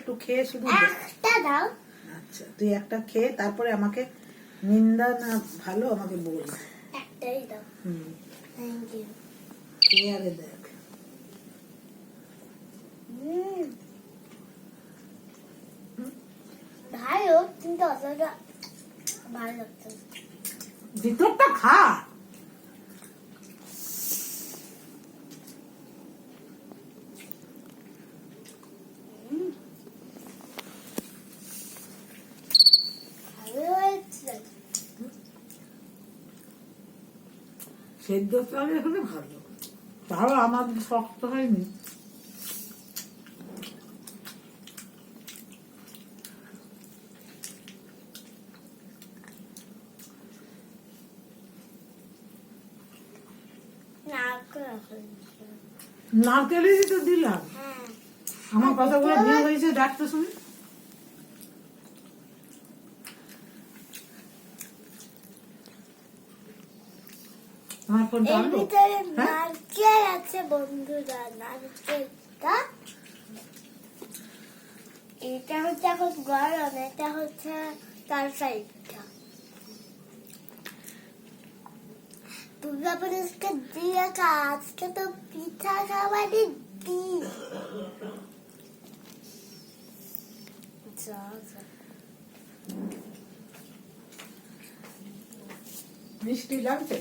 একটু খেয়ে শুধু একটা দাও। আচ্ছা তুই একটা খেয়ে তারপরে আমাকে নিন্দা না ভালো আমাকে বল। একটাই দাও। Thank you. খেয়ে আরে দেখ। ভালো কিন্তু অতটা ভালো লাগছে। ভিতরটা খা। সেদ্ধ চাল হলে ভালো, তাও আমার শক্ত হয়নি। নারকেলেরই তো দিলাম। আমার কথাগুলো ভুল হয়েছে ডাক্তার শুনে। এর ভিতরে নারকেল আছে বন্ধুরা, নারকেলটা এটা হচ্ছে এখন গরম, এটা হচ্ছে তরকারিটা। দুর্গাপুরুষকে দিয়ে আজকে তো পিঠা খাওয়ারই দিন। মিষ্টি লাগছে?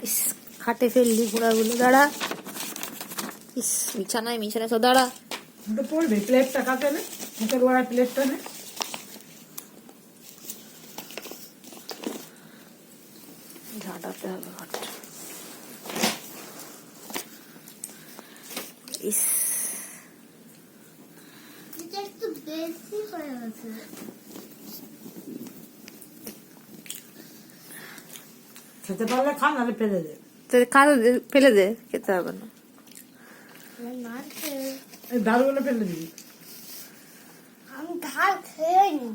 ইস খাটে ফেললি গুঁড়াগুলো, দাঁড়া। ইস বিছানায় সব দাঁড়া। তো পড়বে প্লেটটা কাটে নে, মুখের গোড়া প্লেটটা নে। ঝাঁটাতে হবে ঘরটা। ইস এটা একটু বেশি হয়ে গেছে। খেতে পারলে খা, নাহলে ফেলে দে। ফেলে দে, খেতে হবে না। নারকেল এই ডালগুলো ফেলে দিবি। আমি ঢাল খেয়ে নি,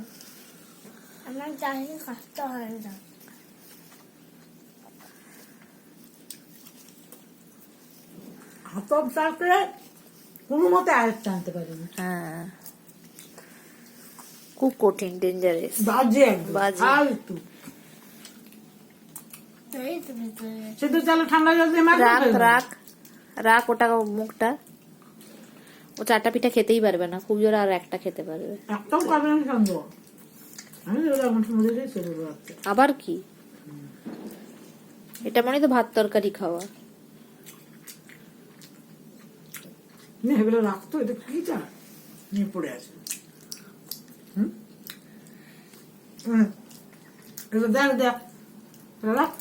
আমার চাষে কষ্ট হয় না। হাতম চাপড়ে কোনো মতে আয়ত্তে আনতে পারিনি। হ্যাঁ খুব কঠিন, ডেঞ্জারাস, বাজে একদম, বাজে। ফালতু। এই তো ভিতরে সে তো চালে ঠান্ডা জল দিয়ে মাখবে। রাখ রাখ রাখ ওটা মুখটা। ও 4টা পিঠা খেতেই পারবে না, খুব জোরে আর একটা খেতে পারবে। একদম খাবে না সন্দেহ। আমি এখন শুনে দিয়ে চলে যাচ্ছে। আবার কি এটা মানে তো ভাত তরকারি খাওয়া। এগুলো রাখতো, এটা কি চা নিয়ে পড়ে আছে। এগুলো দেখ দেখ রাখ।